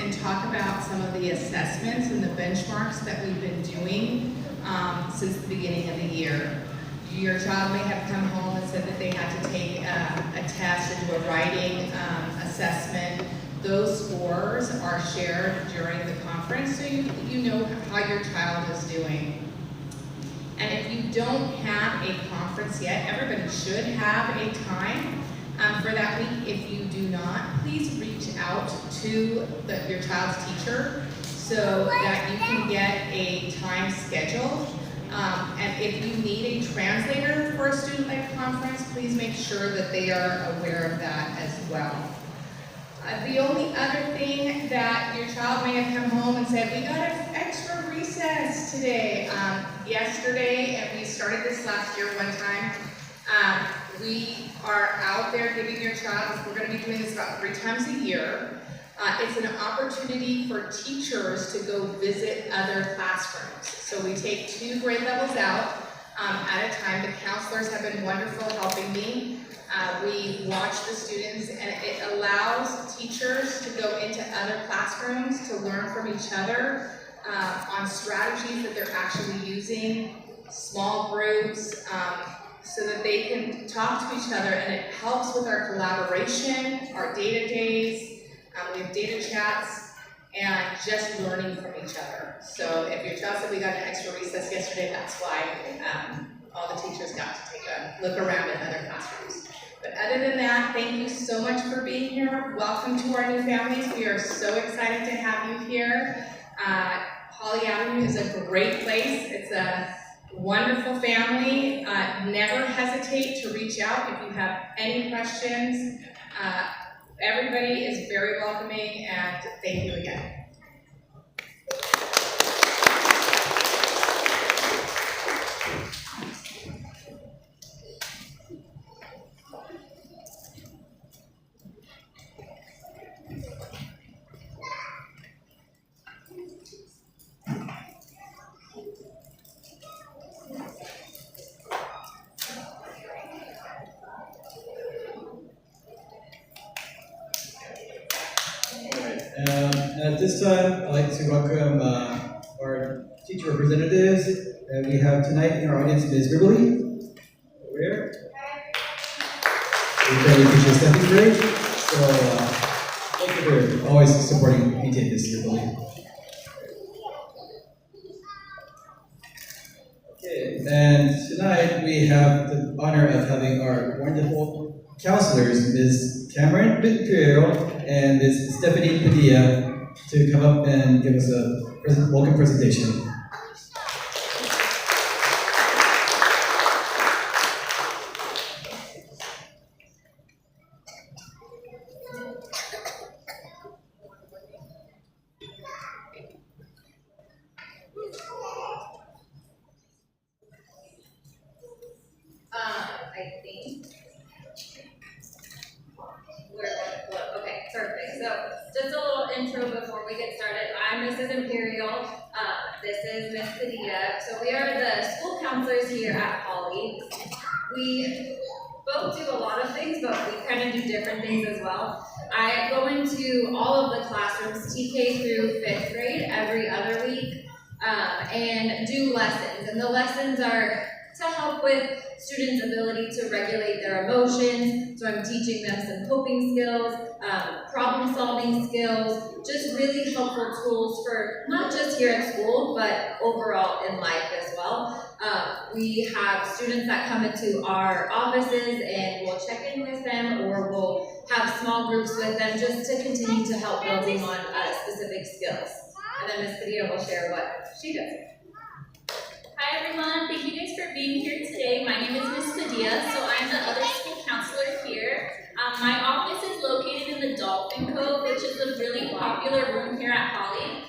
and talk about some of the assessments and the benchmarks that we've been doing since the beginning of the year. Your child may have come home and said that they had to take a test and do a writing assessment. Those scores are shared during the conference, so you know how your child is doing. And if you don't have a conference yet, everybody should have a time for that week. If you do not, please reach out to your child's teacher so that you can get a time scheduled. And if you need a translator for a student-led conference, please make sure that they are aware of that as well. The only other thing that your child may have come home and said, we got an extra recess today. Yesterday, and we started this last year one time, we are out there giving your child, we're going to be doing this about 3 times a year. It's an opportunity for teachers to go visit other classrooms. So we take 2 grade levels out at a time. The counselors have been wonderful helping me. We watch the students, and it allows teachers to go into other classrooms to learn from each other on strategies that they're actually using, small groups, so that they can talk to each other, and it helps with our collaboration, our data days. We have data chats, and just learning from each other. So if your child said we got an extra recess yesterday, that's why all the teachers got to take a look around in other classrooms. But other than that, thank you so much for being here. Welcome to our new families. We are so excited to have you here. Holly Avenue is a great place. It's a wonderful family. Never hesitate to reach out if you have any questions. Everybody is very welcoming, and thank you again. At this time, I'd like to welcome our teacher representatives that we have tonight in our audience. Ms. Gridley, over here. We really appreciate Stephanie great. So thank you for always supporting PTA this year, Gridley. Okay, and tonight we have the honor of having our wonderful counselors, Ms. Kamerin Imperial and Ms. Stephanie Padilla, to come up and give us a welcome presentation. I think we're going to flow. Okay, perfect. So just a little intro before we get started. I'm Mrs. Imperial. This is Miss Padilla. So we are the school counselors here at Holly. We both do a lot of things, but we kind of do different things as well. I go into all of the classrooms, TK through 5th grade, every other week, and do lessons. And the lessons are to help with students' ability to regulate their emotions. So I'm teaching them some coping skills, problem-solving skills, just really helpful tools for not just here at school, but overall in life as well. We have students that come into our offices and we'll check in with them, or we'll have small groups with them just to continue to help building on specific skills. And then Ms. Padilla will share what she does. Hi everyone, thank you guys for being here today. My name is Miss Padilla, so I'm the other school counselor here. My office is located in the Dolphin Cove, which is a really popular room here at Holly.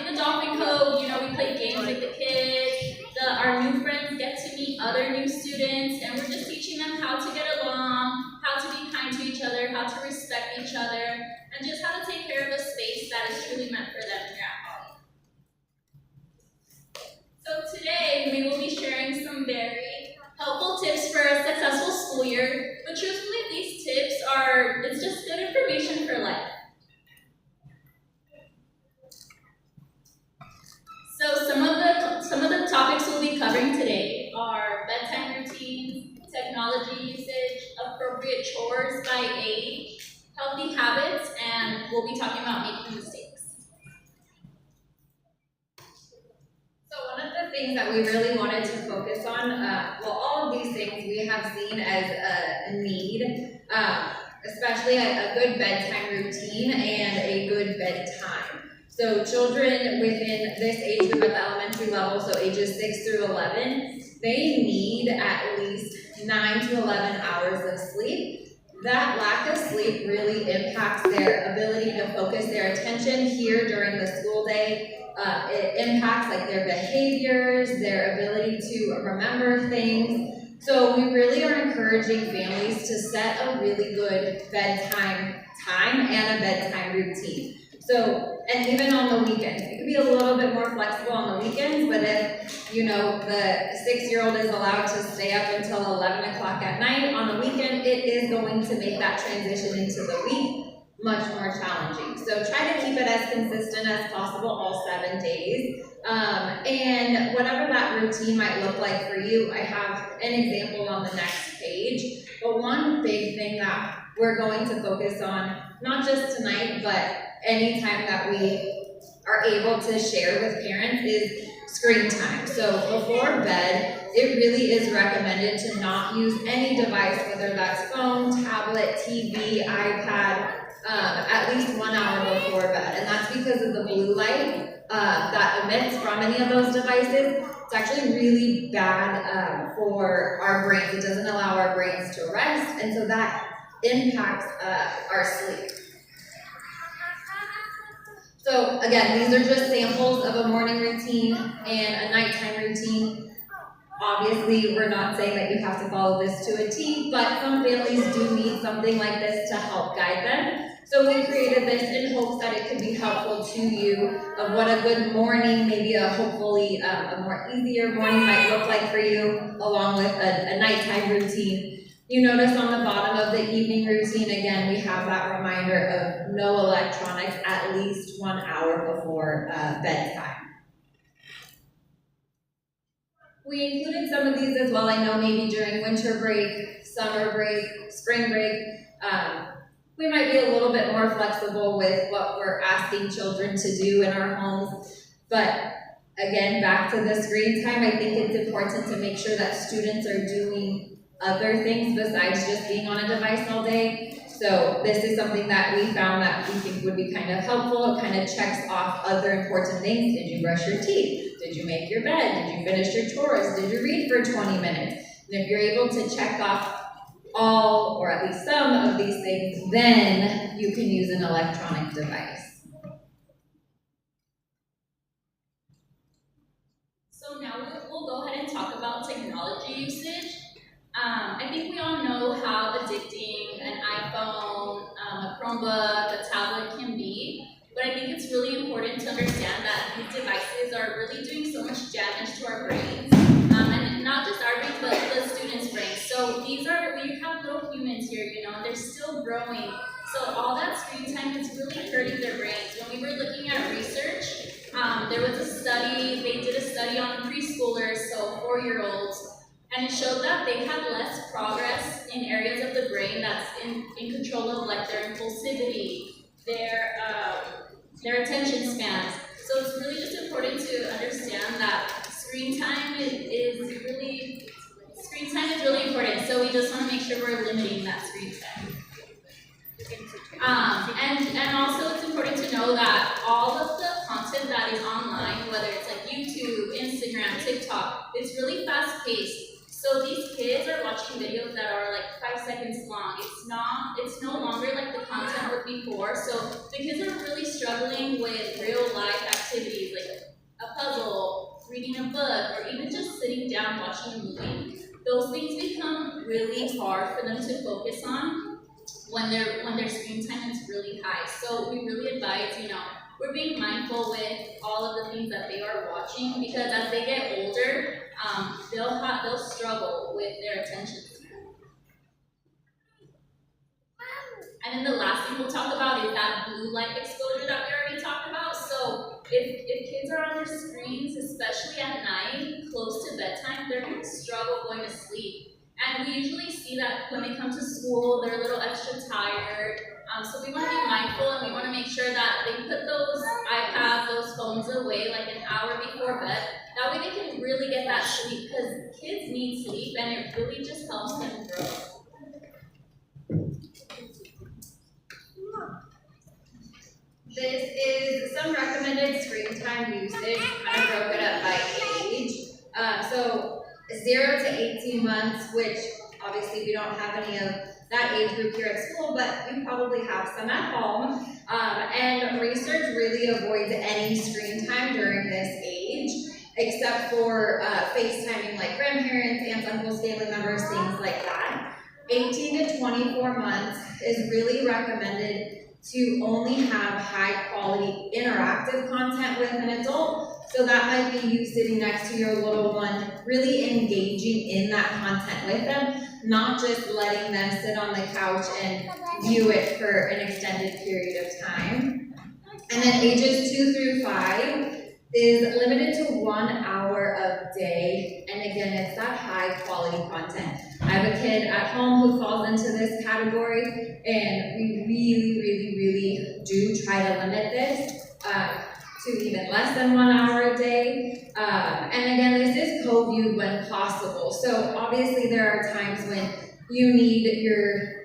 In the Dolphin Cove, you know, we play games with the kids. Our new friends get to meet other new students, and we're just teaching them how to get along, how to be kind to each other, how to respect each other, and just how to take care of a space that is truly meant for them here at Holly. So today, we will be sharing some very helpful tips for a successful school year, but truthfully, these tips it's just good information for life. healthy habits, and we'll be talking about making mistakes. So one of the things that we really wanted to focus on, well, all of these things we have seen as a need, especially a good bedtime routine and a good bedtime. So children within this age group at the elementary level, so ages 6 through 11, they need at least 9 to 11 hours of sleep. That lack of sleep really impacts their ability to focus their attention here during the school day. It impacts like their behaviors, their ability to remember things. So we really are encouraging families to set a really good bedtime time and a bedtime routine. So, and even on the weekends, it can be a little bit more flexible on the weekends, but if, you know, the 6-year-old is allowed to stay up until 11 o'clock at night on the weekend, it is going to make that transition into the week much more challenging. So try to keep it as consistent as possible all 7 days. And whatever that routine might look like for you, I have an example on the next page. But one big thing that we're going to focus on, not just tonight, but anytime that we are able to share with parents, is screen time. So before bed, it really is recommended to not use any device, whether that's phone, tablet, TV, iPad, at least 1 hour before bed. And that's because of the blue light that emits from any of those devices. It's actually really bad for our brains. It doesn't allow our brains to rest, and so that impacts our sleep. So again, these are just samples of a morning routine and a nighttime routine. Obviously, we're not saying that you have to follow this to a T, but some families do need something like this to help guide them. So we created this in hopes that it could be helpful to you of what a good morning, maybe hopefully a more easier morning might look like for you, along with a nighttime routine. You notice on the bottom of the evening routine, again, we have that reminder of no electronics at least 1 hour before bedtime. We included some of these as well. I know maybe during winter break, summer break, spring break, we might be a little bit more flexible with what we're asking children to do in our homes. But again, back to the screen time, I think it's important to make sure that students are doing other things besides just being on a device all day. So this is something that we found that we think would be kind of helpful. It kind of checks off other important things. Did you brush your teeth? Did you make your bed? Did you finish your chores? Did you read for 20 minutes? And if you're able to check off all or at least some of these things, then you can use an electronic device. So now we'll go ahead and talk about technology usage. I think we all know how addicting an iPhone, a Chromebook, a tablet can be, but I think it's really important to understand that these devices are really doing so much damage to our brains, and not just our brains, but the students' brains. So we have little humans here, you know, they're still growing. So all that screen time is really hurting their brains. When we were looking at research, there was a study, they did a study on preschoolers, so 4-year-olds, and it showed that they had less progress in areas of the brain that's in control of like their impulsivity, their attention spans. So it's really just important to understand that screen time is really important. So we just want to make sure we're limiting that screen time. And also it's important to know that all of the content that is online, whether it's like YouTube, Instagram, TikTok, it's really fast paced. So these kids are watching videos that are like 5 seconds long. It's no longer like the content was before. So the kids are really struggling with real life activities like a puzzle, reading a book, or even just sitting down watching a movie. Those things become really hard for them to focus on when their screen time is really high. So we really advise, you know, we're being mindful with all of the things that they are watching, because as they get older, they'll struggle with their attention span. And then the last thing we'll talk about is that blue light exposure that we already talked about. So if kids are on their screens, especially at night, close to bedtime, they're going to struggle going to sleep. And we usually see that when they come to school, they're a little extra tired. So we want to be mindful and we want to make sure that they put those iPads, those phones away like an hour before bed. That way they can really get that sleep, because kids need sleep and it really just helps them grow. This is some recommended screen time usage, kind of broken up by age. So 0 to 18 months, which obviously we don't have any of that age group here at school, but you probably have some at home. And research really avoids any screen time during this age, except for FaceTiming like grandparents, aunts, uncles, family members, things like that. 18 to 24 months is really recommended to only have high quality interactive content with an adult. So that might be you sitting next to your little one, really engaging in that content with them, not just letting them sit on the couch and view it for an extended period of time. And then ages 2 through 5 is limited to 1 hour a day. And again, it's that high quality content. I have a kid at home who falls into this category, and we really do try to limit this to even less than 1 hour a day. And again, this is co-viewed when possible. So obviously there are times when you need your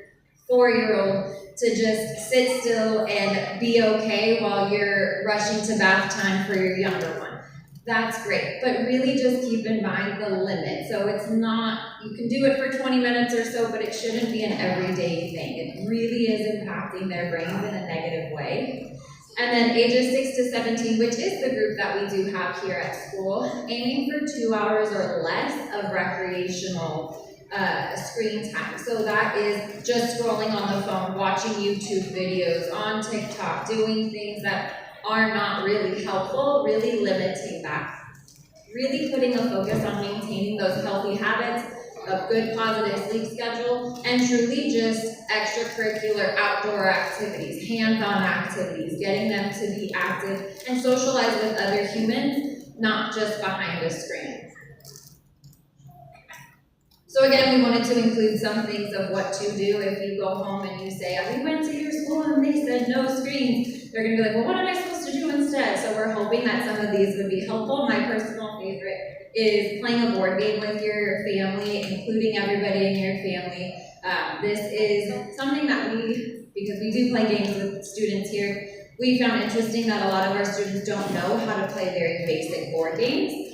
4-year-old to just sit still and be okay while you're rushing to bath time for your younger one. That's great, but really just keep in mind the limit. So it's not, you can do it for 20 minutes or so, but it shouldn't be an everyday thing. It really is impacting their brains in a negative way. And then ages 6 to 17, which is the group that we do have here at school, aiming for 2 hours or less of recreational screen time. So that is just scrolling on the phone, watching YouTube videos, on TikTok, doing things that are not really helpful, really limiting that. Really putting a focus on maintaining those healthy habits, a good positive sleep schedule, and truly just extracurricular outdoor activities, hands-on activities, getting them to be active and socialize with other humans, not just behind a screen. So again, we wanted to include some things of what to do if you go home and you say, we went to your school and they said no screens. They're gonna be like, well, what am I supposed to do instead? So we're hoping that some of these would be helpful. My personal favorite is playing a board game with your family, including everybody in your family. This is something that because we do play games with students here, we found interesting that a lot of our students don't know how to play very basic board games.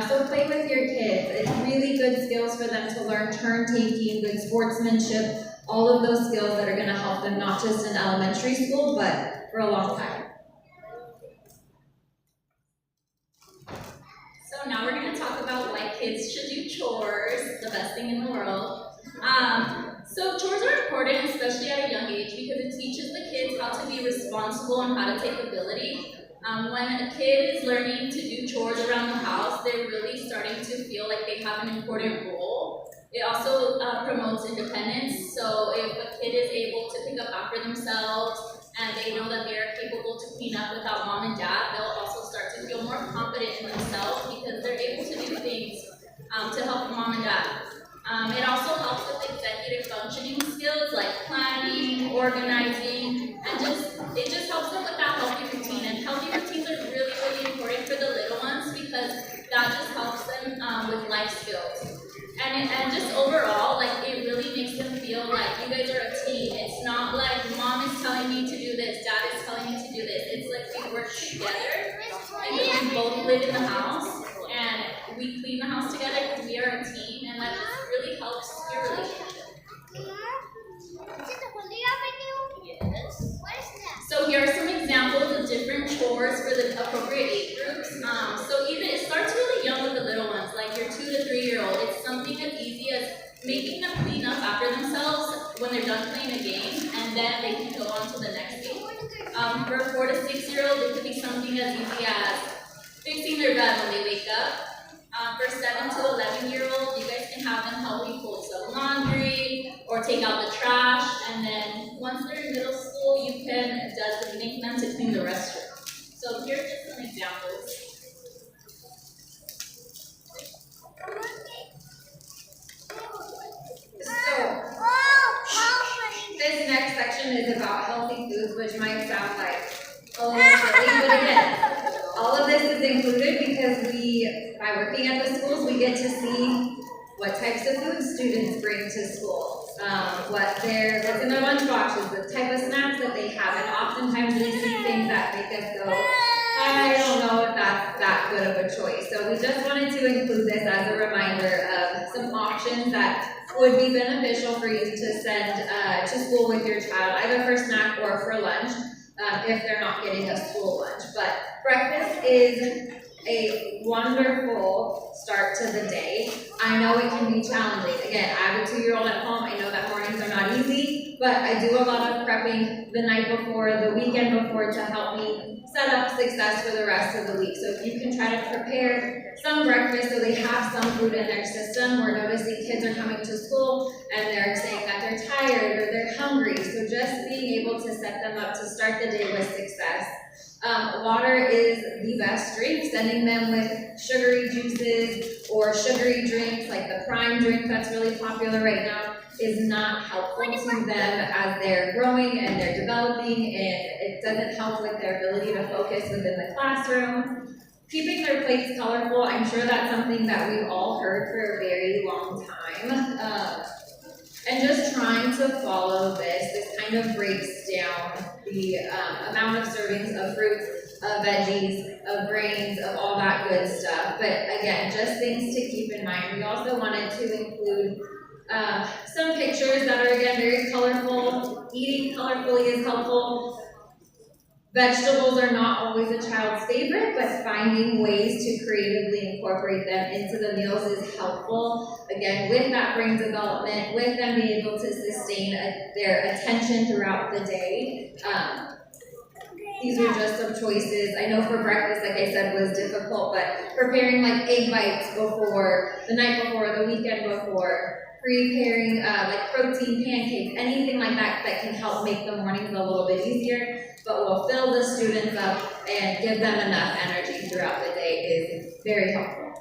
So play with your kids. It's really good skills for them to learn turn taking, good sportsmanship, all of those skills that are going to help them not just in elementary school, but for a long time. So now we're going to talk about why kids should do chores, the best thing in the world. So chores are important, especially at a young age, because it teaches the kids how to be responsible and how to take ability. When a kid is learning to do chores around the house, they're really starting to feel like they have an important role. It also promotes independence. So if a kid is able to pick up after themselves and they know that they are capable to clean up without mom and dad, they'll also start to feel more confident in themselves because they're able to do things to help mom and dad. It also helps with executive functioning skills like planning, organizing, and it just helps them with that healthy routine. And healthy routines are really important for the little ones because that just helps them with life skills. And just overall, like it really makes them feel like you guys are a team. It's not like mom is telling me to do this, dad is telling me to do this. It's like we work together because we both live in the house and we clean the house together because we are a team, and that just really helps your relationship. Yes. So here are some examples of different chores for the appropriate age groups. So even it starts really young with the little ones, like your 2 to 3-year-old. It's something as easy as making them clean up after themselves when they're done playing a game, and then they can go on to the next game. For a 4 to 6-year-old, it could be something as easy as fixing their bed when they wake up. For 7 to 11-year-olds, you guys can have them help you fold some laundry or take out the trash, and then once they're in middle school, you can designate them to clean the restroom. So here are just some examples. So this next section is about healthy types of food students bring to school, what's in their lunch boxes, the type of snacks that they have, and oftentimes we see things that make us go, I don't know if that's that good of a choice. So we just wanted to include this as a reminder of some options that would be beneficial for you to send to school with your child, either for snack or for lunch, if they're not getting a school lunch. But breakfast is a wonderful start to the day. I know it can be challenging. Again, I have a 2-year-old at home. I know that mornings are not easy, but I do a lot of prepping the night before, the weekend before, to help me set up success for the rest of the week. So if you can try to prepare some breakfast so they have some food in their system. We're noticing kids are coming to school and they're saying that they're tired or they're hungry. So just being able to set them up to start the day with success. Water is the best drink. Sending them with sugary juices or sugary drinks like the Prime drink that's really popular right now is not helpful to them as they're growing and they're developing, and it doesn't help with their ability to focus within the classroom. Keeping their plates colorful, I'm sure that's something that we've all heard for a very long time. And just trying to follow this kind of breaks down the amount of servings of fruits, of veggies, of grains, of all that good stuff. But again, just things to keep in mind. We also wanted to include some pictures that are, again, very colorful. Eating colorfully is helpful. Vegetables are not always a child's favorite, but finding ways to creatively incorporate them into the meals is helpful. Again, with that brain development, with them being able to sustain their attention throughout the day. These are just some choices. I know for breakfast, like I said, was difficult, but preparing like egg bites before, the night before, the weekend before, preparing like protein pancakes, anything like that that can help make the mornings a little bit easier, but will fill the students up and give them enough energy throughout the day is very helpful.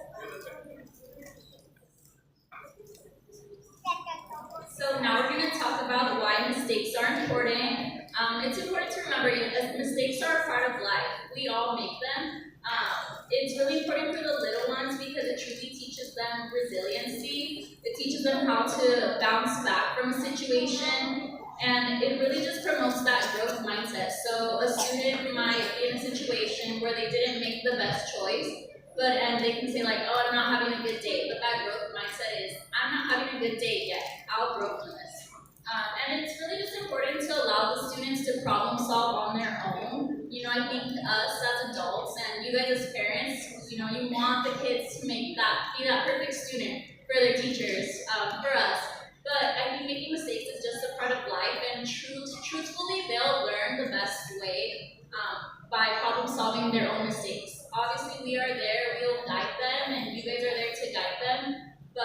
So now we're going to talk about why mistakes are important. It's important to remember that mistakes are a part of life. We all make them. It's really important for the little ones because it truly teaches them resiliency. It teaches them how to bounce back from a situation, and it really just promotes that growth mindset. So a student might be in a situation where they didn't make the best choice, and they can say like, oh, I'm not having a good day, but that growth mindset is, I'm not having a good day yet, I'll grow from this. And it's really just important to allow the students to problem solve on their own. You know, I think us as adults and you guys as parents, you know, you want the kids to be that perfect student for their teachers, for us. But I think making mistakes is just a part of life, and truthfully, they'll learn the best way by problem solving their own mistakes. Obviously, we are there, we'll guide them, and you guys are there to guide them, but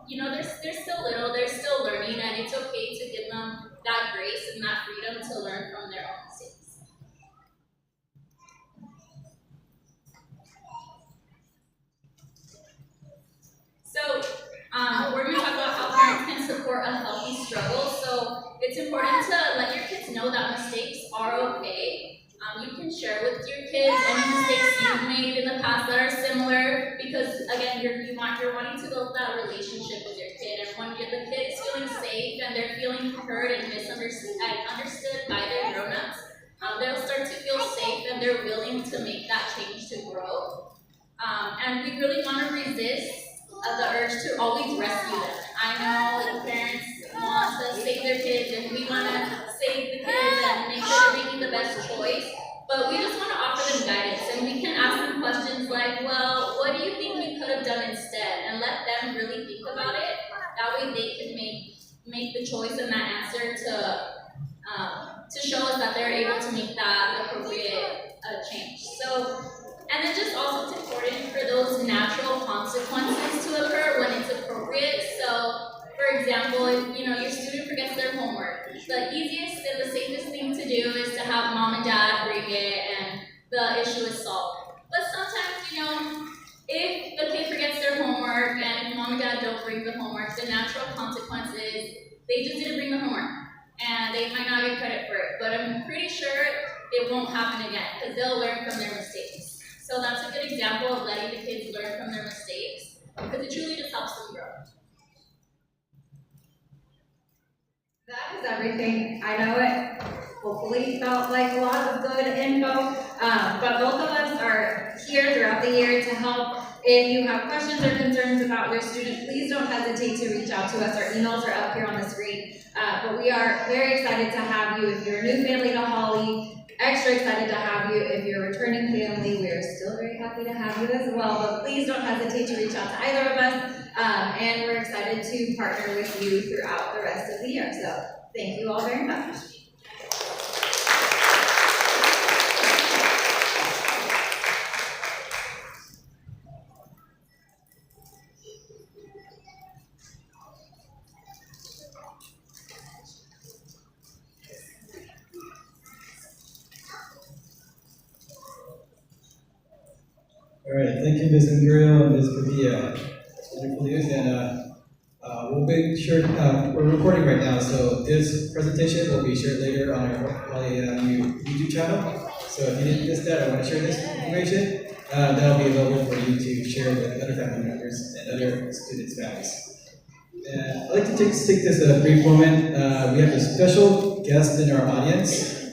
you know, they're still little, they're still learning, and it's okay to give them that grace and that freedom to learn from their own mistakes. So, we're going to talk about how parents can support a healthy struggle. So, it's important to let your kids know that mistakes are okay. You can share with your kids any mistakes you've made in the past that are similar, because again, you're wanting to build that relationship with your kid, and when the kid is feeling safe and they're feeling heard and understood by their grown-ups, they'll start to feel safe and they're willing to make that change to grow. And we really want to resist the urge to always rescue them. I know parents want to save their kids and we want to save the kids and make sure they're making the best choice. But we just want to offer them guidance, and we can ask them questions like, well, what do you think you could have done instead? And let them really think about it. That way they can make the choice and that answer to show us that they're able to make that appropriate change. So, and then just also it's important for those natural consequences to occur when it's appropriate. So, for example, if your student forgets their homework, the easiest and the safest thing to do is to have mom and dad bring it and the issue is solved. But sometimes, if the kid forgets their homework and if mom and dad don't bring the homework, the natural consequence is they just didn't bring the homework and they might not get credit for it. But I'm pretty sure it won't happen again because they'll learn from their mistakes. So that's a good example of letting the kids learn from their mistakes because it truly just helps them grow. That is everything. I know it hopefully felt like a lot of good info, but both of us are here throughout the year to help. If you have questions or concerns about your student, please don't hesitate to reach out to us. Our emails are up here on the screen. But we are very excited to have you. If you're a new family to Holly, extra excited to have you. If you're a returning family, we are still very happy to have you as well. But please don't hesitate to reach out to either of us. And we're excited to partner with you throughout the rest of the year. So thank you all very much. All right, thank you, Ms. Imperial and Ms. Padilla. Wonderful news, and we'll make sure, we're recording right now, so this presentation will be shared later on our new YouTube channel. So if you didn't miss that, I want to share this information, that'll be available for you to share with other family members and other students' families. And I'd like to take this a brief moment. We have a special guest in our audience.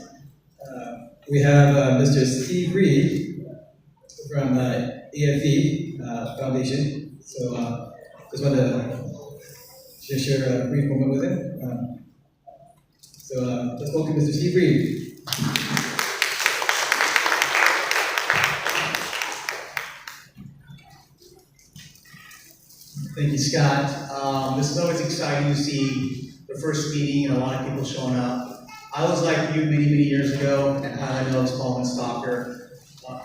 We have Mr. Steve Reed from AFE Foundation. So just want to share a brief moment with him. Let's welcome Mr. Steve Reed. Thank you, Scott. This is always exciting to see the first meeting and a lot of people showing up. I was like you many years ago at Highland Oaks, Baldwin Stalker,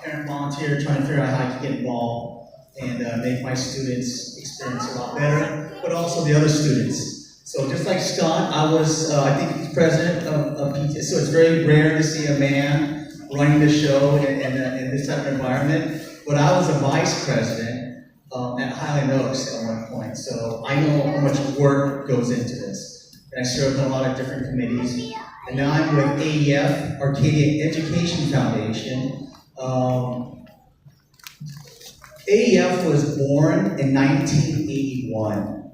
parent volunteer trying to figure out how I could get involved and make my students' experience a lot better, but also the other students. So just like Scott, I was, I think he's president of PTA, so it's very rare to see a man running the show in this type of environment, but I was a vice president at Highland Oaks at one point, so I know how much work goes into this. And I served on a lot of different committees, and now I'm with AEF, Arcadia Education Foundation. AEF was born in 1981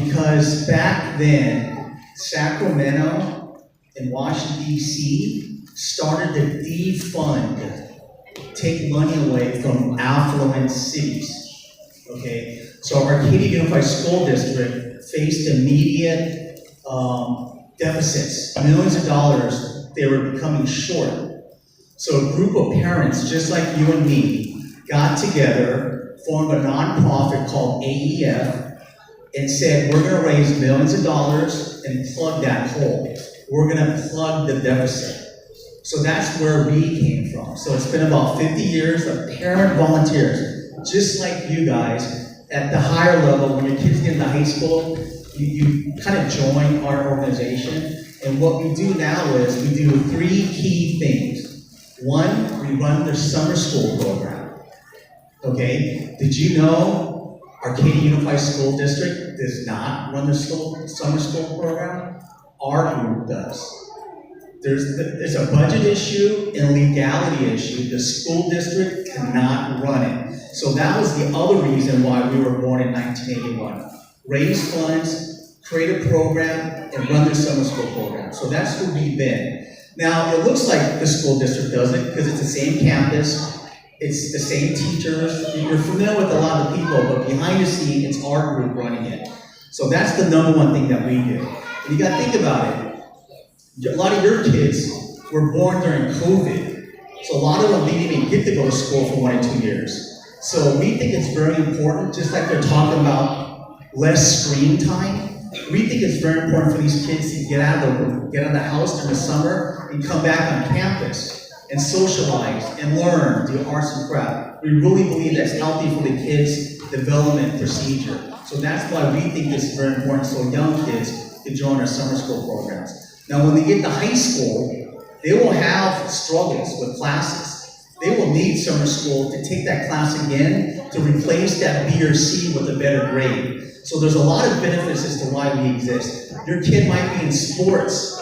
because back then, Sacramento and Washington, D.C. started to defund, take money away from affluent cities. Okay, so Arcadia Unified School District faced immediate deficits, millions of dollars they were becoming short. So a group of parents, just like you and me, got together, formed a nonprofit called AEF, and said, we're gonna raise millions of dollars and plug that hole. We're gonna plug the deficit. So that's where we came from. So it's been about 50 years of parent volunteers, just like you guys, at the higher level, when your kids get into high school, you kind of join our organization. And what we do now is we do 3 key things. One, we run the summer school program. Okay, did you know Arcadia Unified School District does not run the summer school program? Our group does. There's a budget issue and a legality issue. The school district cannot run it. So that was the other reason why we were born in 1981. Raise funds, create a program, and run their summer school program. So that's who we've been. Now, it looks like the school district does it because it's the same campus, it's the same teachers. You're familiar with a lot of people, but behind the scene, it's our group running it. So that's the number one thing that we do. And you gotta think about it. A lot of your kids were born during COVID. So a lot of them didn't even get to go to school for 1 or 2 years. So we think it's very important, just like they're talking about less screen time. We think it's very important for these kids to get out of the house during the summer and come back on campus and socialize and learn, do arts and craft. We really believe that's healthy for the kids' development procedure. So that's why we think this is very important, so young kids can join our summer school programs. Now, when they get to high school, they will have struggles with classes. They will need summer school to take that class again to replace that B or C with a better grade. So there's a lot of benefits as to why we exist. Your kid might be in sports.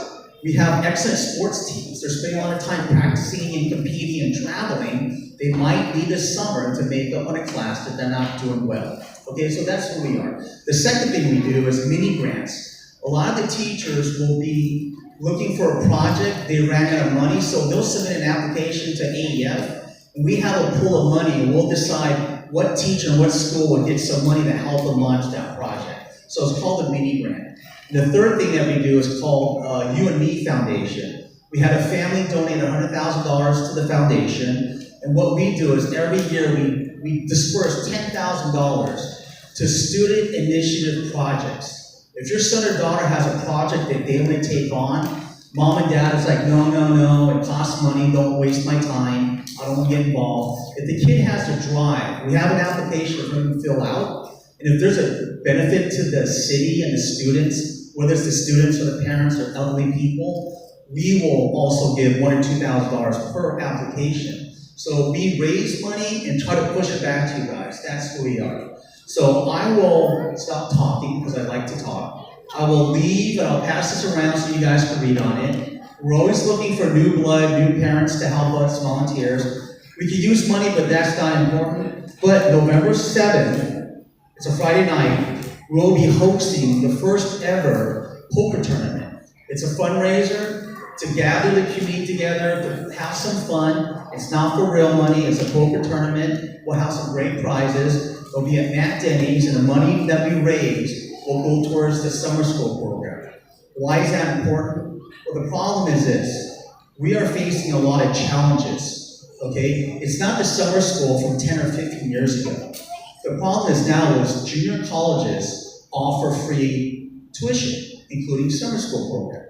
We have excellent sports teams. They're spending a lot of time practicing and competing and traveling. They might need a summer to make up on a class that they're not doing well. Okay, so that's who we are. The second thing we do is mini grants. a lot of the teachers will be looking for a project, they ran out of money, so they'll submit an application to AEF, and we have a pool of money, and we'll decide what teacher and what school will get some money to help them launch that project. So it's called a mini grant. And the third thing that we do is called You and Me Foundation. We had a family donate $100,000 to the foundation, and what we do is every year we disperse $10,000 to student initiative projects. If your son or daughter has a project that they want to take on, mom and dad is like, no, it costs money, don't waste my time, I don't want to get involved. If the kid has the drive, we have an application for them to fill out, and if there's a benefit to the city and the students, whether it's the students or the parents or elderly people, we will also give $1,000 or $2,000 per application. So we raise money and try to push it back to you guys. That's who we are. So I will stop talking because I like to talk. I will leave and I'll pass this around so you guys can read on it. We're always looking for new blood, new parents to help us, volunteers. We can use money, but that's not important. But November 7th, it's a Friday night, we'll be hosting the first ever poker tournament. It's a fundraiser to gather the community together, to have some fun. It's not for real money, it's a poker tournament. We'll have some great prizes. It'll be at Matt Denny's, and the money that we raise will go towards the summer school program. Why is that important? Well, the problem is this. We are facing a lot of challenges, okay? It's not the summer school from 10 or 15 years ago. The problem is now is junior colleges offer free tuition, including summer school program.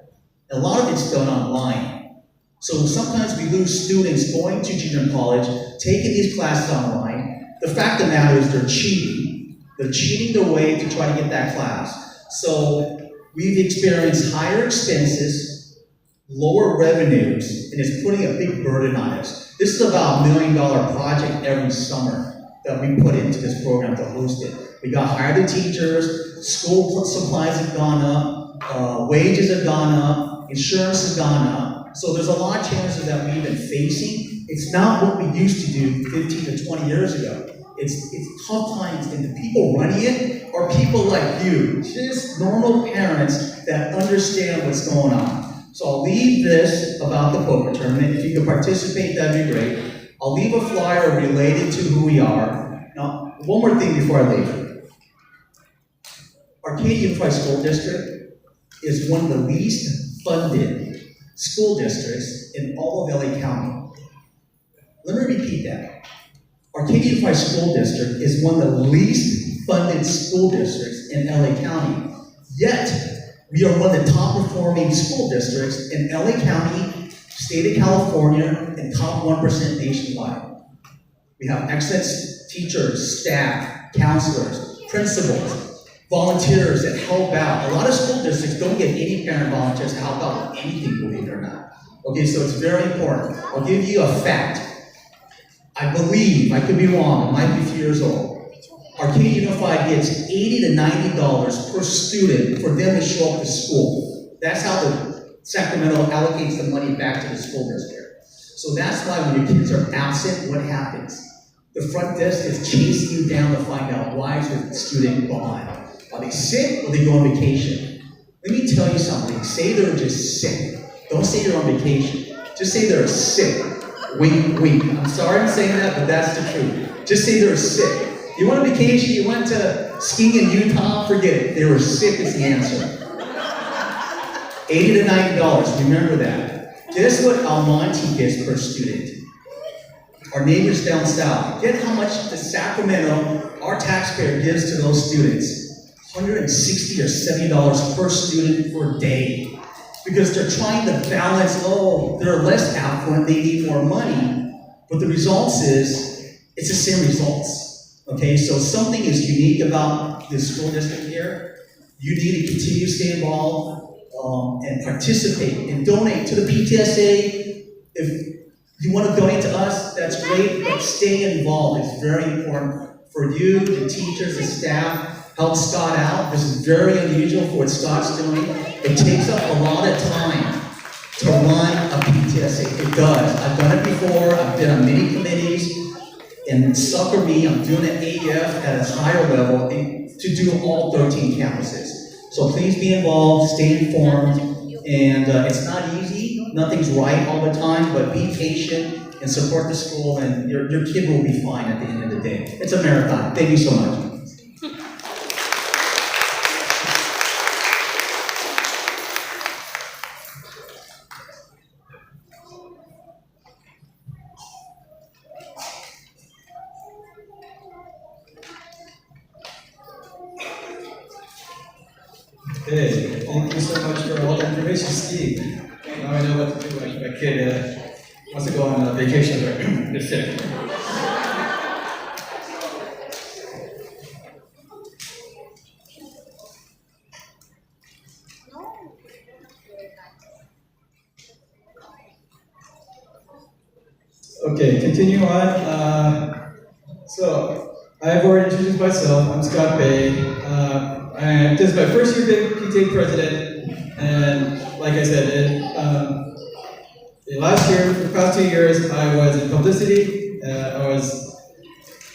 A lot of it's done online. So sometimes we lose students going to junior college, taking these classes online. The fact of the matter is they're cheating. They're cheating their way to try to get that class. So we've experienced higher expenses, lower revenues, and it's putting a big burden on us. This is about $1 million project every summer that we put into this program to host it. We got hired the teachers, school supplies have gone up, wages have gone up, insurance has gone up. So there's a lot of challenges that we've been facing. It's not what we used to do 15 to 20 years ago. It's tough times, and the people running it are people like you, just normal parents that understand what's going on. So I'll leave this about the poker tournament. If you can participate, that'd be great. I'll leave a flyer related to who we are. Now, one more thing before I leave. Arcadia Unified School District is one of the least funded school districts in all of LA County. Let me repeat that. Arcadia Unified School District is one of the least funded school districts in LA County. Yet, we are one of the top performing school districts in LA County, state of California, and top 1% nationwide. We have excellent teachers, staff, counselors, principals, volunteers that help out. A lot of school districts don't get any parent volunteers to help out with anything, believe it or not. Okay, so it's very important. I'll give you a fact. I believe, I could be wrong, it might be a few years old. Arcadia Unified gets $80 to $90 per student for them to show up to school. That's how the Sacramento allocates the money back to the school district. So that's why when your kids are absent, what happens? The front desk is chasing you down to find out why is your student gone. Are they sick or they go on vacation? Let me tell you something. Say they're just sick. Don't say you're on vacation. Just say they're sick. Wink, wink. I'm sorry I'm saying that, but that's the truth. Just say they're sick. You went on vacation, you went to skiing in Utah, forget it. They were sick is the answer. $80 to $90, remember that. Guess what Almonte gets per student? Our neighbors down south. Get how much the Sacramento, our taxpayer, gives to those students. $160 or $70 per student per day. Because they're trying to balance, they're less affluent, they need more money. But the results is, it's the same results. Okay, so something is unique about this school district here. You need to continue to stay involved and participate and donate to the PTSA. If you want to donate to us, that's great, but stay involved. It's very important for you, the teachers, the staff. Help Scott out. This is very unusual for what Scott's doing. It takes up a lot of time to run a PTSA. It does. I've done it before. I've been on many committees. And sucker me, I'm doing an AF at a higher level to do all 13 campuses. So please be involved, stay informed, and it's not easy, nothing's right all the time, but be patient and support the school, and your kid will be fine at the end of the day. It's a marathon. Thank you so much. Hey, thank you so much for all the information, Steve. Now I know what to do when my kid wants to go on vacation or they're sick. Okay, continue on. So, I've already introduced myself. I'm Scott Bay. And this is my first year being PTA president. And like I said, last year, for the past 2 years, I was in publicity. I was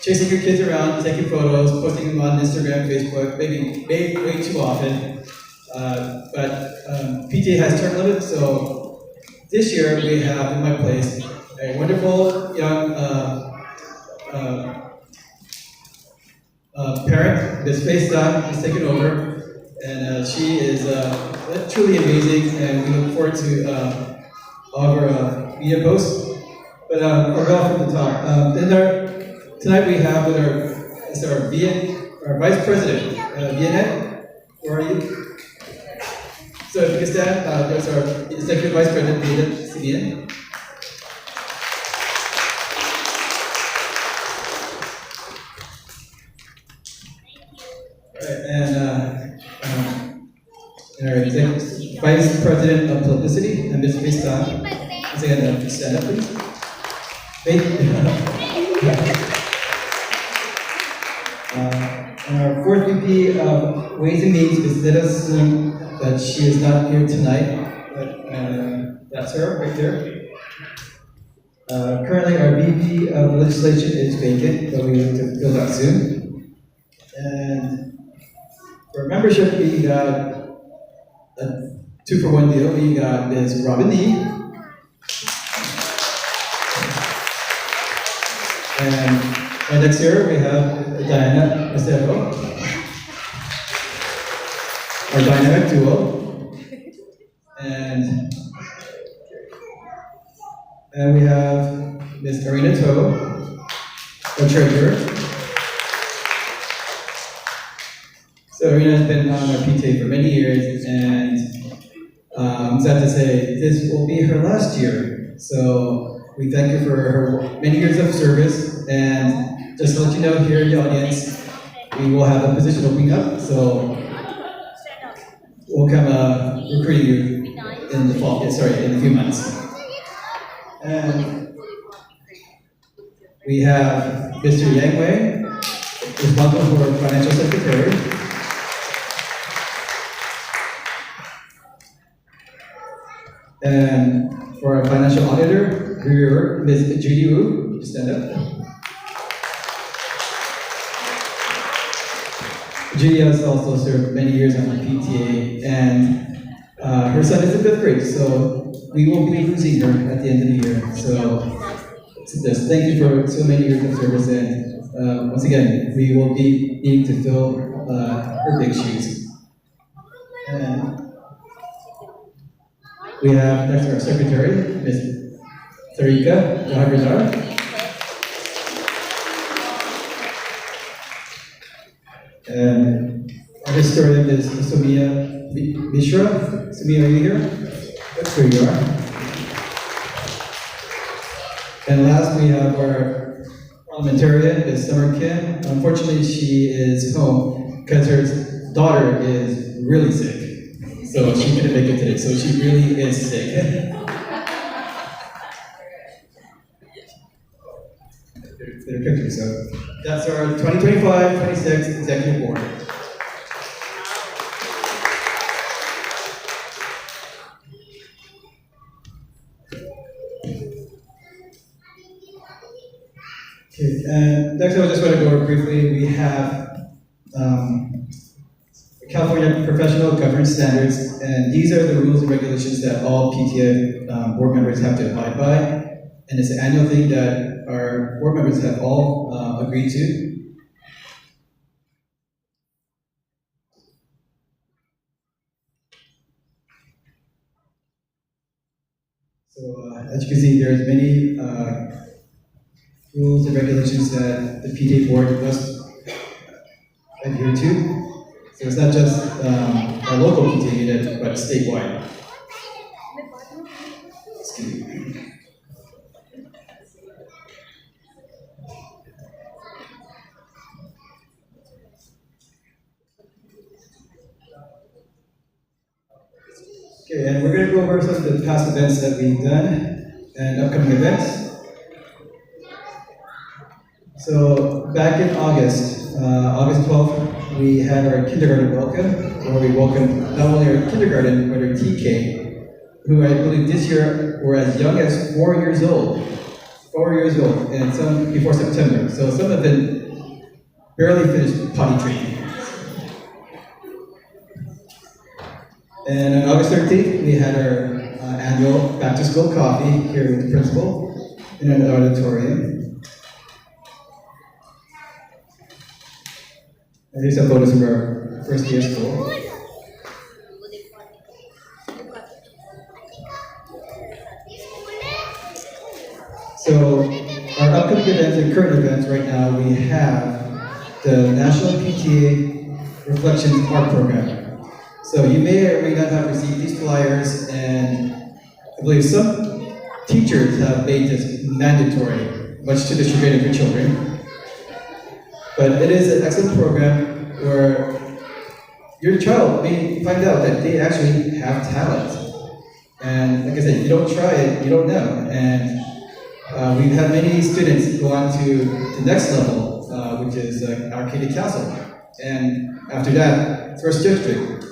chasing your kids around, taking photos, posting them on Instagram, Facebook, maybe way too often. But PTA has term limits, so this year we have in my place a wonderful young parent, Ms. Faith Dunn, has taken over, and she is truly amazing, and we look forward to all of our media posts. But I'll go off from the top. Tonight we have with our Vice President, Vianette. Where are you? So if you can stand, there's our Executive Vice President, Vianette Simeon. And our Executive Vice President of Publicity, and Ms. Faith Dunn. Once again, stand up, please. And our fourth VP of Ways and Means is Nita Soon, but she is not here tonight. But that's her right there. Currently, our VP of Legislation is vacant, but we look to fill that soon. And for membership, we got a 2-for-1 deal. We got Ms. Robin Lee. And right next here, we have Diana Estero, our dynamic duo. And we have Ms. Karina To, our treasurer. So Karina has been on our PTA for many years, and I'm sad to say this will be her last year. So we thank her for her many years of service, and just to let you know here in the audience, we will have a position opening up, so we'll come recruiting you in the fall, in a few months. And we have Mr. Yang Wei, responsible for Financial Secretary. And for our financial auditor, Ms. Judy Wu, stand up. Judy has also served many years on the PTA, and her son is in 5th grade, so we will be losing her at the end of the year. So just thank you for so many years of service, and once again, we will be needing to fill her big shoes. And we have next our secretary, Ms. Tarika Jahabrizar. And our historian is Sumia Mishra. Sumia, are you here? That's where you are. And last we have our parliamentarian, Ms. Summer Kim. Unfortunately, she is home because her daughter is really sick. So she couldn't make it today, so she really is sick. Their picture, so that's our 2025-26 Executive Board. Okay, and next I just want to go over briefly, we have California Professional Governance Standards, and these are the rules and regulations that all PTA board members have to abide by. And it's an annual thing that our board members have all agreed to. So as you can see, there's many rules and regulations that the PTA board must adhere to. So it's not just our local PTA unit, but statewide. Excuse me. Okay, and we're going to go over some of the past events that we've done and upcoming events. So back in August 12th, we had our kindergarten welcome, where we welcomed not only our kindergarten, but our TK, who I believe this year were as young as 4 years old. 4 years old, and some before September. So some of them barely finished potty training. And on August 13th, we had our annual back to school coffee here with the principal in an auditorium. And here's some photos of our first day of school. So our upcoming events and current events right now, we have the National PTA Reflections Art Program. So you may or may not have received these flyers, and I believe some teachers have made this mandatory, much to the chagrin of your children. But it is an excellent program where your child may find out that they actually have talent. And like I said, you don't try it, you don't know. And we've had many students go on to the next level, which is Arcadia Castle. And after that, first district.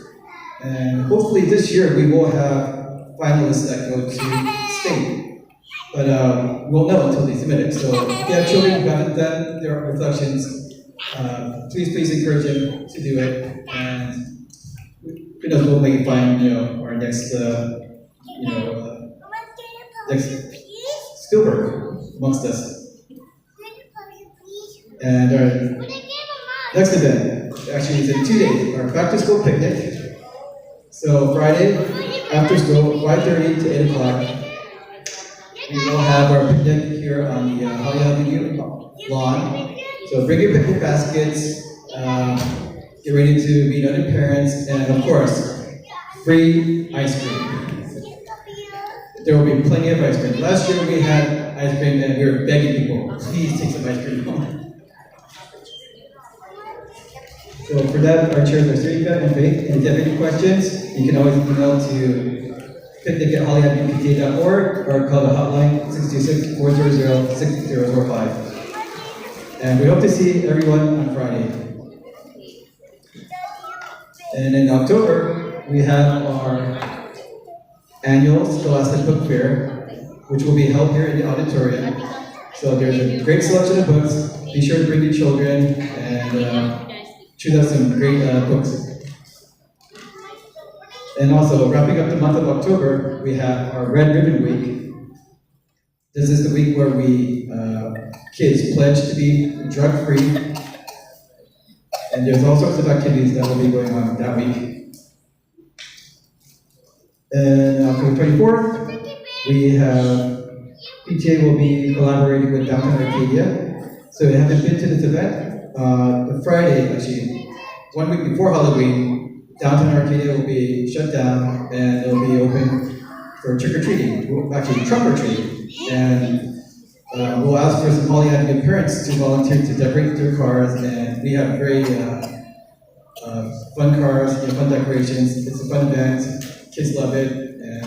And hopefully this year we will have finalists that go to state. But we'll know until they submit it. So if you have children who haven't done their reflections, please encourage them to do it. And who knows, we'll maybe find our next next Spielberg amongst us. And our next event actually is in 2 days, our back to school picnic. So Friday, after school, 5:30 to 8 o'clock, we will have our picnic here on the Holly Avenue lawn. So bring your picnic baskets, get ready to meet other parents, and of course, free ice cream. There will be plenty of ice cream. Last year we had ice cream and we were begging people, please take some ice cream home. So for that, our chairs are Sarika and Faith, and if you have any questions, you can always email to picnic@hollyavenupta.org or call the hotline 626-400-6045. And we hope to see everyone on Friday. And in October, we have our annual Scholastic Book Fair, which will be held here in the auditorium. So there's a great selection of books. Be sure to bring your children and choose out some great books. And also, wrapping up the month of October, we have our Red Ribbon Week. This is the week where we kids pledge to be drug-free. And there's all sorts of activities that will be going on that week. And October 24th, we have PTA will be collaborating with Downtown Arcadia. So if you haven't been to this event, the Friday, actually, 1 week before Halloween, Downtown Arcadia will be shut down and it'll be open for trick-or-treating, actually trunk-or-treat. And we'll ask for some Holly Avenue parents to volunteer to decorate their cars, and we have very fun cars, fun decorations. It's a fun event, kids love it, and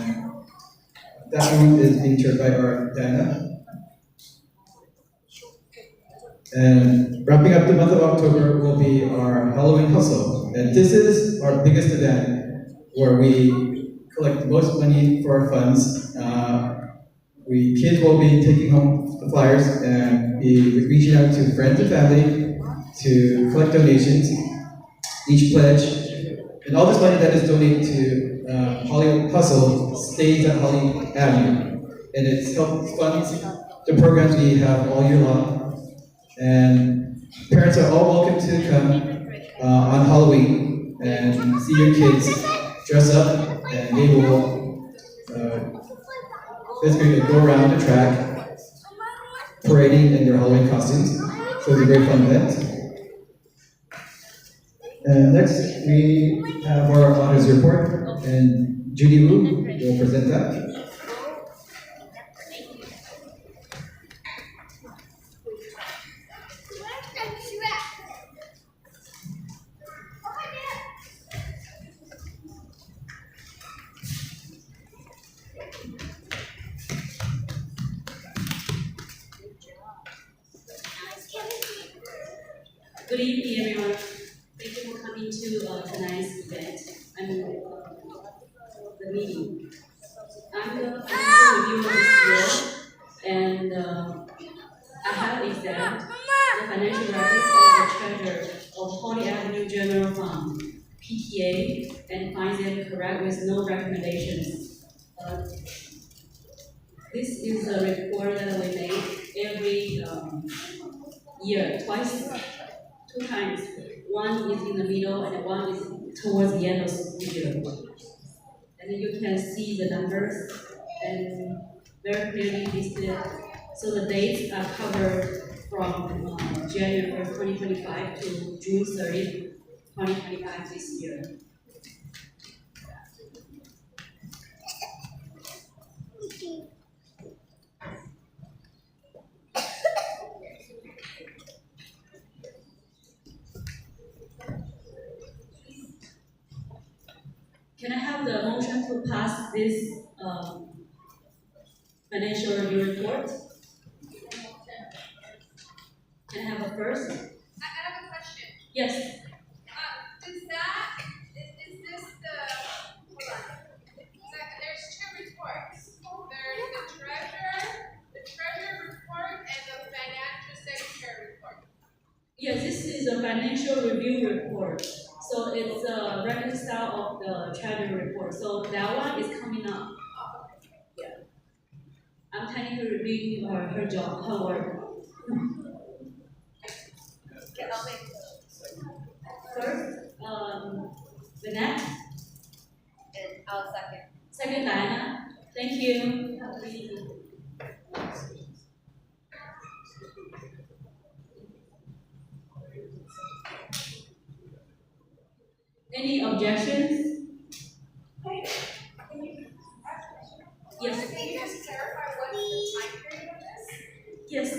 that one is being chaired by our Diana. And wrapping up the month of October will be our Halloween Hustle. And this is our biggest event where we collect the most money for our funds. Kids will be taking home the flyers and be reaching out to friends and family to collect donations. Each pledge And all this money that is donated to Holly Hustle stays at Holly Avenue. And it helps fund the programs we have all year long. And parents are all welcome to come on Halloween and see your kids dress up, and they will basically go around the track parading in their Halloween costumes. So it's a very fun event. And next, we have our honors report, and Judy Wu will present that. Good evening, everyone. Thank you for coming to tonight's event. The meeting. I'm the financial reviewer this year, and I have examined the financial records of the treasurer of Holly Avenue General Fund, PTA, and find them correct with no recommendations. This is a report that we make every year, twice. 2 times. One is in the middle and one is towards the end of the year. And then you can see the numbers and very clearly listed. So the dates are covered from January 1st, 2025 to June 30th, 2025 this year. Can I have the motion to pass this financial review report? Can I have a first? I have a question. Yes. Is this the, hold on. There's 2 reports. There's the treasurer report and the financial secretary report. Yes, this is a financial review report. So it's a reconcile of the treasury report. So that one is coming up. Yeah. I'm technically reviewing her job, her work. First, Vanette. And I'll second. Second, Diana. Thank you. Any objections? Yes. Can you just clarify what's the time period of this? Yes.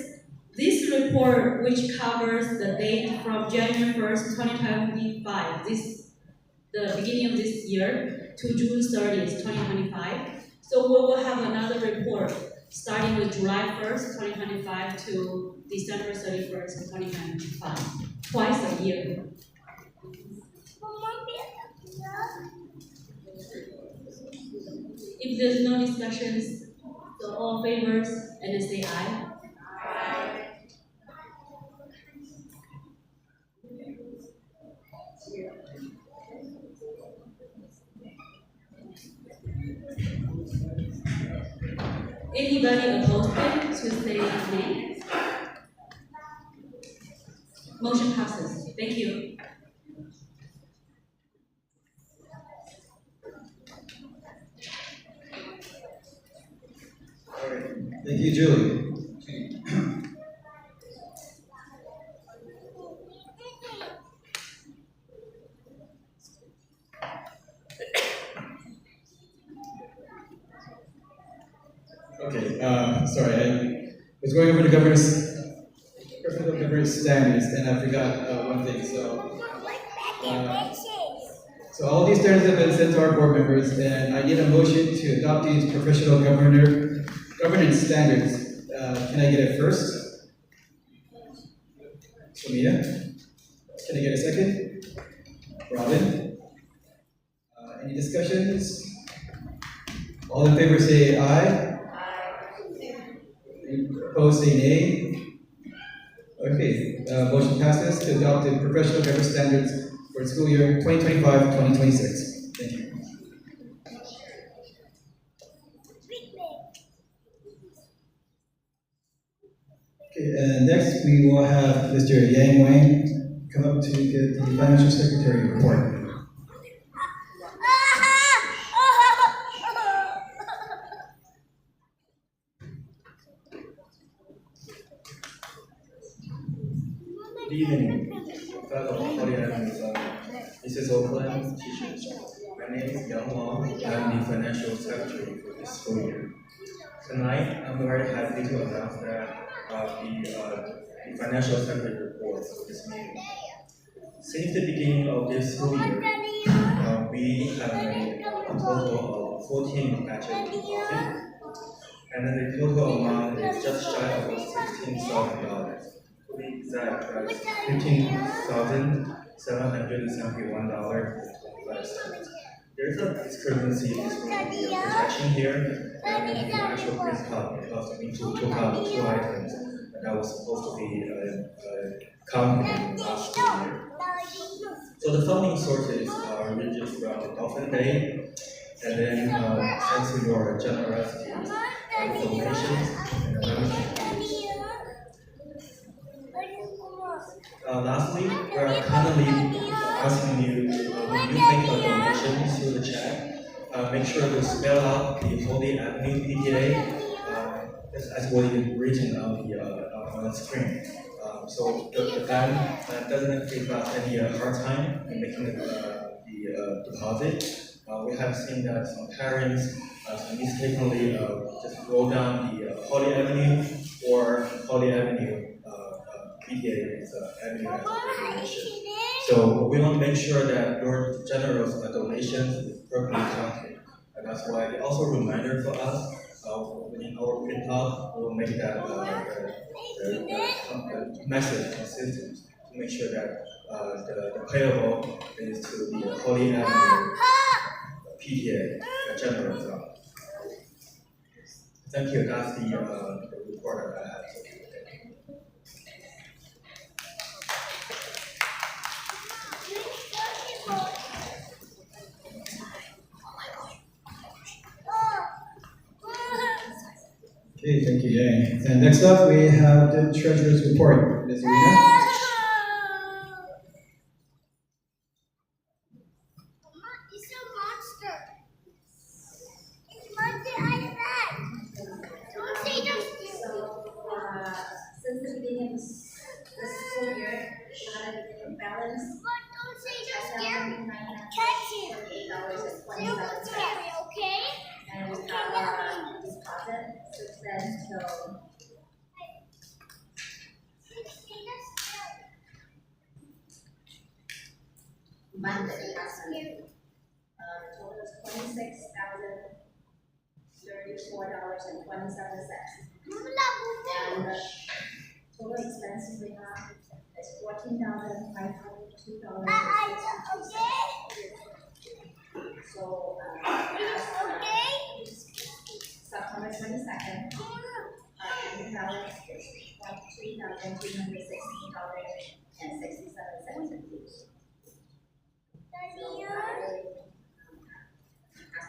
This report, which covers the date from January 1st, 2025, the beginning of this year, to June 30th, 2025. So we will have another report starting with July 1st, 2025 to December 31st, 2025, twice a year. If there's no discussions, so all favors, and then say aye. Aye. Anybody opposed to say nay? Motion passes. Thank you. All right. Thank you, Julie. Okay, sorry, I was going over the governor's standards, and I forgot one thing. So all these standards have been sent to our board members, and I need a motion to adopt these professional governance standards. Can I get it first? Sonia? Can I get a second? Robin? Any discussions? All in favor say aye. Opposed, say nay. Okay, motion passes to adopt the professional governance standards for for school year 2025-2026. Thank you. Okay, and next we will have Mr. Yang Wang come up to get the financial secretary report. Good evening, fellow audience, Mrs. Oakland, teachers. My name is Yang Wang. I'm the financial secretary for this school year. Tonight, I'm very happy to announce that the financial secretary report for this meeting. Since the beginning of this school year, we have made a total of 14 batches of deposit, and then the total amount is just shy of $16,000. To be exact, that's $15,771.25. There's a discrepancy between the projection here and the actual print cut because we took out two items that was supposed to be counted last school year. So the funding sources are reduced from the Dolphin Day, and then thanks to your generosity, donations, and membership fees. Lastly, we are kindly asking you, when you make a donation through the chat, make sure to spell out the Holy Avenue PTA as what is written on the screen. So the bank doesn't give us any hard time in making the deposit. We have seen that some parents mistakenly just go down the Holly Avenue or Holly Avenue PTA is Avenue as a donation. So we want to make sure that your generous donations is properly counted. And that's why it's also a reminder for us in our print out, we will make that the message consistent to make sure that the payable is to the Holy Avenue PTA generous. Thank you. That's the report that I have. Okay, thank you, Yang. And next up, we have the treasurer's report. Ms. Irina? Since the beginning of the school year, we had a balance of $10,948.27. And we have a deposit since then till Monday last week. Total is $26,034.27. And the total expenses we have is $14,502.62. So, September 22nd, the balance is $23,216.67.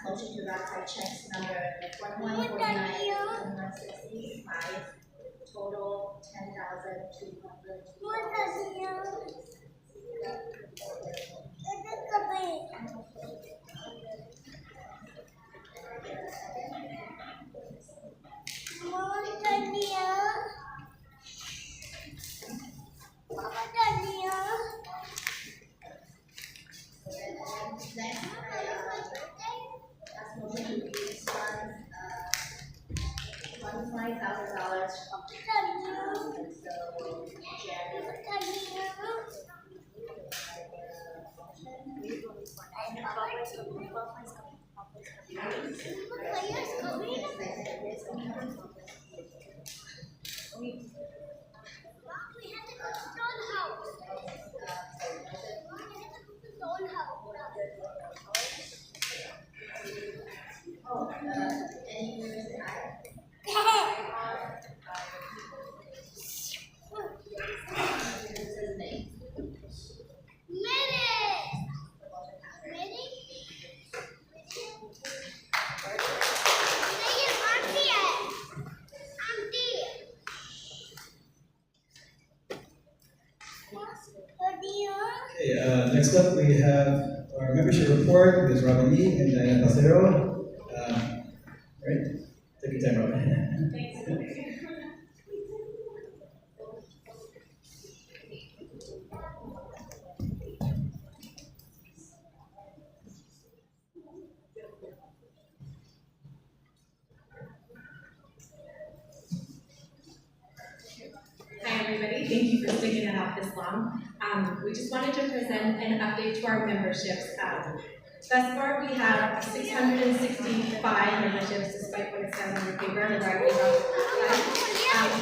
Motion to ratify checks number 1149-1165, total $10,202. $25,000 until January. Okay, next up we have our membership report, Ms. Robin Lee and Diana Pasero. Right? Take your time, Robin. Hi everybody, thank you for sticking it out this long. We just wanted to present an update to our memberships. Thus far, we have 665 memberships, despite what it says on your paper, the right way around.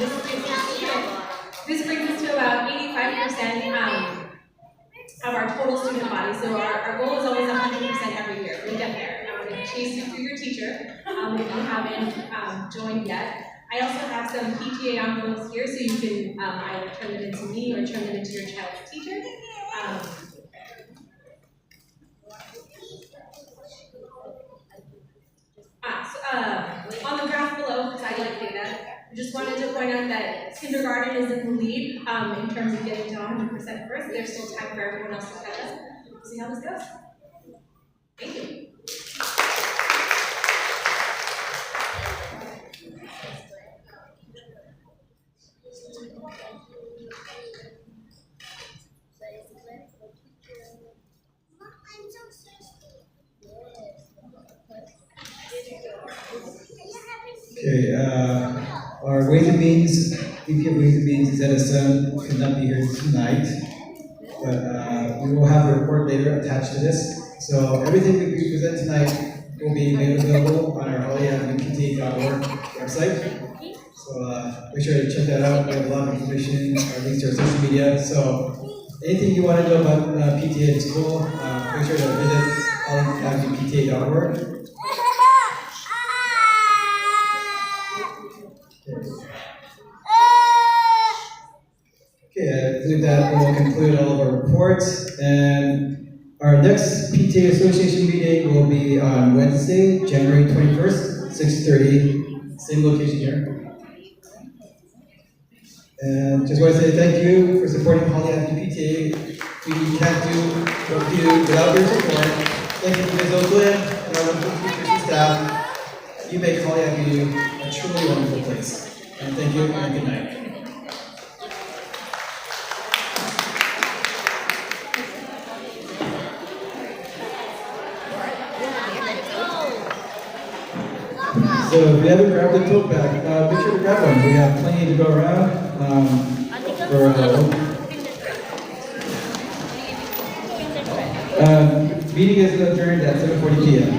This brings us to about 85% of our total student body. So our goal is always 100% every year. We get there. It chase you through your teacher if you haven't joined yet. I also have some PTA envelopes here, so you can either turn them into me or turn them into your child's teacher. On the graph below, because I like data, I just wanted to point out that kindergarten is in the lead in terms of getting to 100% first. There's still time for everyone else to catch us. We'll see how this goes. Thank you. Okay, our Ways and Means, VP of Ways and Means, Edison, could not be here tonight, but we will have a report later attached to this. So everything we present tonight will be made available on our hollyavenue.pta.org website. So make sure to check that out. We have a lot of information, links to our social media. So anything you want to know about PTA in school, make sure to visit hollyavenue.pta.org. Okay, I believe that will conclude all of our reports. And our next PTA Association meeting will be on Wednesday, January 21st, 6:30, same location here. And just want to say thank you for supporting Holly Avenue PTA. We can't do what we do without your support. Thank you to Ms. Oakland and our wonderful teachers and staff. You make Holly Avenue a truly wonderful place. And thank you and good night. So if you haven't grabbed a tote bag, make sure to grab one. We have plenty to go around. Meeting is adjourned at 7:40 p.m.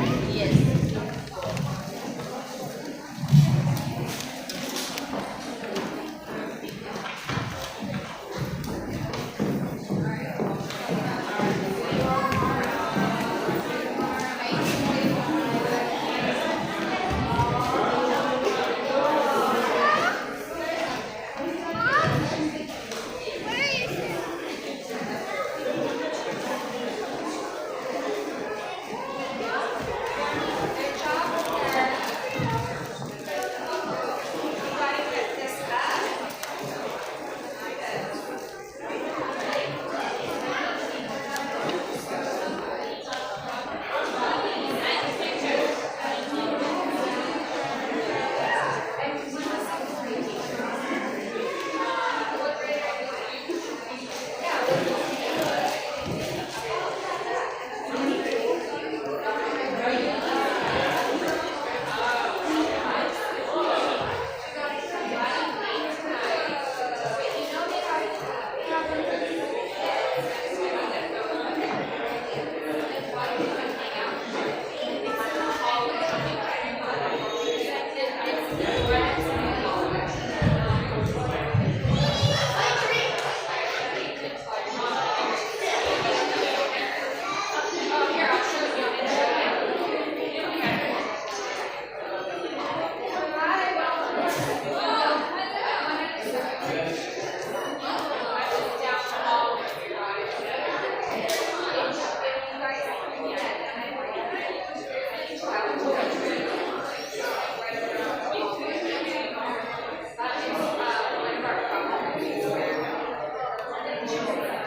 Control.